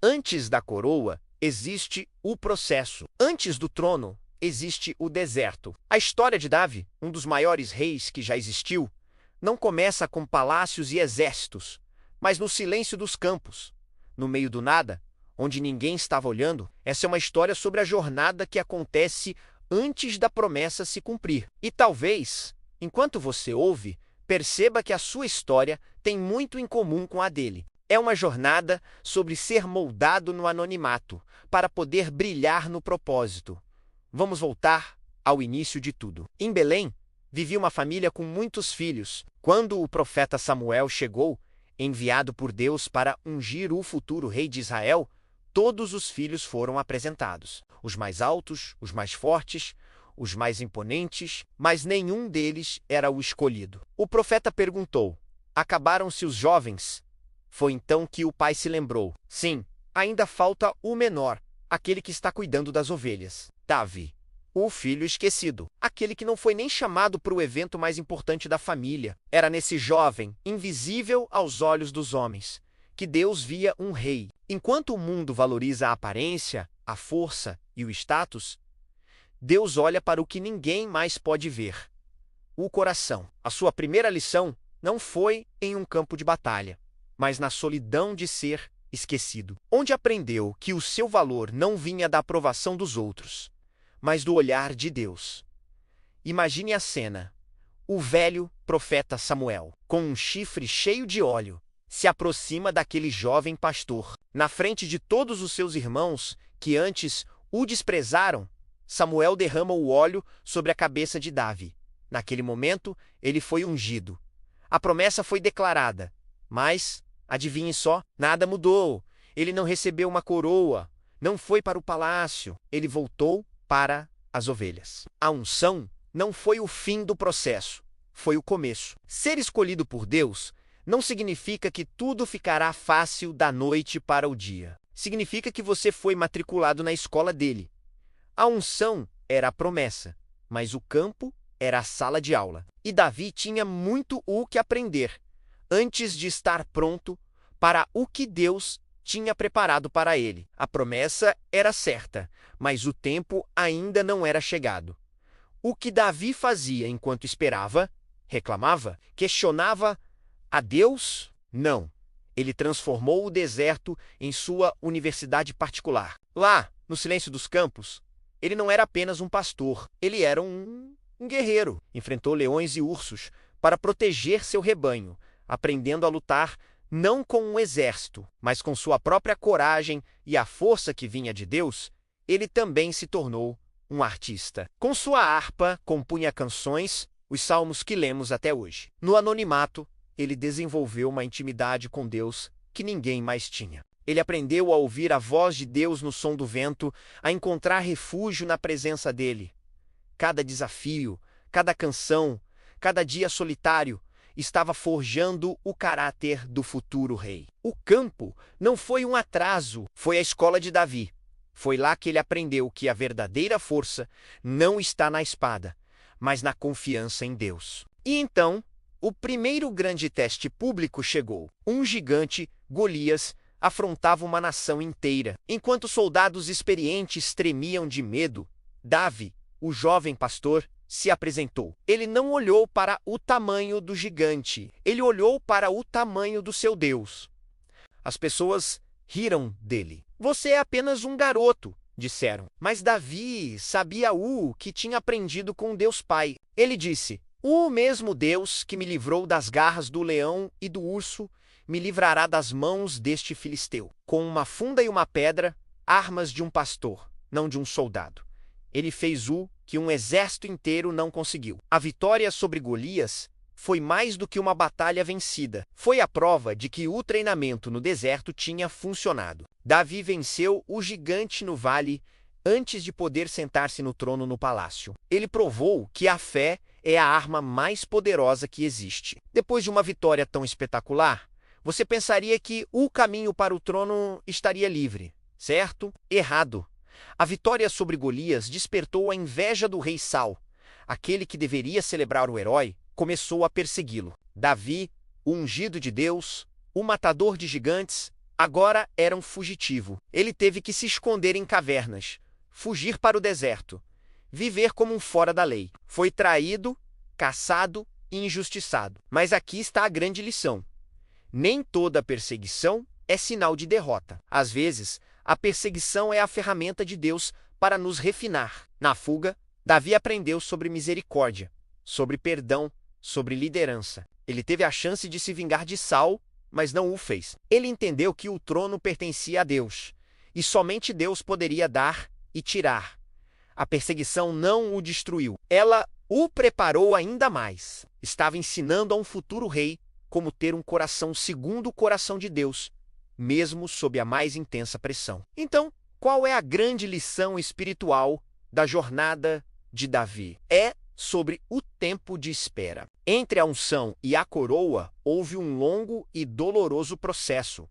Antes da coroa, existe o processo. Antes do trono, existe o deserto. A história de Davi, um dos maiores reis que já existiu, não começa com palácios e exércitos, mas no silêncio dos campos, no meio do nada, onde ninguém estava olhando. Essa é uma história sobre a jornada que acontece antes da promessa se cumprir. E talvez, enquanto você ouve, perceba que a sua história tem muito em comum com a dele. É uma jornada sobre ser moldado no anonimato, para poder brilhar no propósito. Vamos voltar ao início de tudo. Em Belém, vivia uma família com muitos filhos. Quando o profeta Samuel chegou, enviado por Deus para ungir o futuro rei de Israel, todos os filhos foram apresentados. Os mais altos, os mais fortes, os mais imponentes, mas nenhum deles era o escolhido. O profeta perguntou: acabaram-se os jovens? Foi então que o pai se lembrou: sim, ainda falta o menor, aquele que está cuidando das ovelhas. Davi, o filho esquecido, aquele que não foi nem chamado para o evento mais importante da família. Era nesse jovem, invisível aos olhos dos homens, que Deus via um rei. Enquanto o mundo valoriza a aparência, a força e o status, Deus olha para o que ninguém mais pode ver: o coração. A sua primeira lição não foi em um campo de batalha, mas na solidão de ser esquecido, onde aprendeu que o seu valor não vinha da aprovação dos outros, mas do olhar de Deus. Imagine a cena: o velho profeta Samuel, com um chifre cheio de óleo, se aproxima daquele jovem pastor. Na frente de todos os seus irmãos que antes o desprezaram, Samuel derrama o óleo sobre a cabeça de Davi. Naquele momento, ele foi ungido. A promessa foi declarada, mas, adivinhe só, nada mudou. Ele não recebeu uma coroa, não foi para o palácio, ele voltou para as ovelhas. A unção não foi o fim do processo, foi o começo. Ser escolhido por Deus não significa que tudo ficará fácil da noite para o dia. Significa que você foi matriculado na escola dele. A unção era a promessa, mas o campo era a sala de aula. E Davi tinha muito o que aprender antes de estar pronto para o que Deus tinha preparado para ele. A promessa era certa, mas o tempo ainda não era chegado. O que Davi fazia enquanto esperava? Reclamava? Questionava a Deus? Não. Ele transformou o deserto em sua universidade particular. Lá, no silêncio dos campos, ele não era apenas um pastor, ele era um guerreiro. Enfrentou leões e ursos para proteger seu rebanho, aprendendo a lutar não com um exército, mas com sua própria coragem e a força que vinha de Deus. Ele também se tornou um artista. Com sua harpa, compunha canções, os salmos que lemos até hoje. No anonimato, ele desenvolveu uma intimidade com Deus que ninguém mais tinha. Ele aprendeu a ouvir a voz de Deus no som do vento, a encontrar refúgio na presença dele. Cada desafio, cada canção, cada dia solitário estava forjando o caráter do futuro rei. O campo não foi um atraso, foi a escola de Davi. Foi lá que ele aprendeu que a verdadeira força não está na espada, mas na confiança em Deus. E então, o primeiro grande teste público chegou. Um gigante, Golias, afrontava uma nação inteira. Enquanto soldados experientes tremiam de medo, Davi, o jovem pastor, se apresentou. Ele não olhou para o tamanho do gigante, ele olhou para o tamanho do seu Deus. As pessoas riram dele. Você é apenas um garoto, disseram. Mas Davi sabia o que tinha aprendido com Deus Pai. Ele disse: o mesmo Deus que me livrou das garras do leão e do urso me livrará das mãos deste filisteu. Com uma funda e uma pedra, armas de um pastor, não de um soldado. Ele fez o que um exército inteiro não conseguiu. A vitória sobre Golias foi mais do que uma batalha vencida. Foi a prova de que o treinamento no deserto tinha funcionado. Davi venceu o gigante no vale antes de poder sentar-se no trono no palácio. Ele provou que a fé é a arma mais poderosa que existe. Depois de uma vitória tão espetacular, você pensaria que o caminho para o trono estaria livre, certo? Errado. A vitória sobre Golias despertou a inveja do rei Saul. Aquele que deveria celebrar o herói começou a persegui-lo. Davi, o ungido de Deus, o matador de gigantes, Agora era um fugitivo. Ele teve que se esconder em cavernas, fugir para o deserto, viver como um fora da lei. Foi traído, caçado e injustiçado. Mas aqui está a grande lição. Nem toda perseguição é sinal de derrota. Às vezes, a perseguição é a ferramenta de Deus para nos refinar. Na fuga, Davi aprendeu sobre misericórdia, sobre perdão, sobre liderança. Ele teve a chance de se vingar de Saul, mas não o fez. Ele entendeu que o trono pertencia a Deus, e somente Deus poderia dar e tirar. A perseguição não o destruiu. Ela o preparou ainda mais. Estava ensinando a um futuro rei como ter um coração segundo o coração de Deus, mesmo sob a mais intensa pressão. Então, qual é a grande lição espiritual da jornada de Davi? É sobre o tempo de espera. Entre a unção e a coroa, houve um longo e doloroso processo.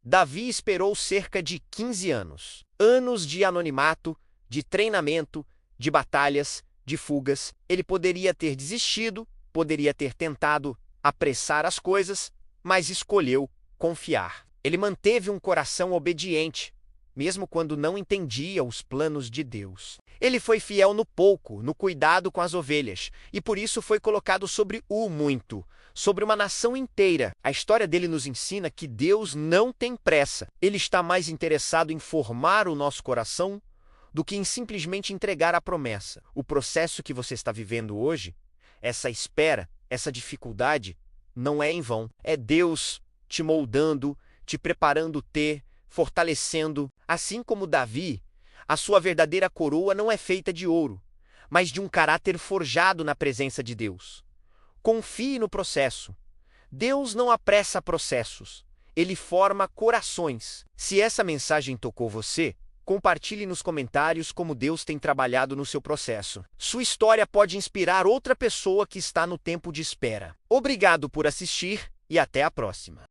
Davi esperou cerca de 15 anos. Anos de anonimato, de treinamento, de batalhas, de fugas. Ele poderia ter desistido, poderia ter tentado apressar as coisas, mas escolheu confiar. Ele manteve um coração obediente, mesmo quando não entendia os planos de Deus. Ele foi fiel no pouco, no cuidado com as ovelhas, e por isso foi colocado sobre o muito, sobre uma nação inteira. A história dele nos ensina que Deus não tem pressa. Ele está mais interessado em formar o nosso coração do que em simplesmente entregar a promessa. O processo que você está vivendo hoje, essa espera, essa dificuldade, não é em vão. É Deus te moldando, te preparando fortalecendo. Assim como Davi, a sua verdadeira coroa não é feita de ouro, mas de um caráter forjado na presença de Deus. Confie no processo. Deus não apressa processos. Ele forma corações. Se essa mensagem tocou você, compartilhe nos comentários como Deus tem trabalhado no seu processo. Sua história pode inspirar outra pessoa que está no tempo de espera. Obrigado por assistir e até a próxima.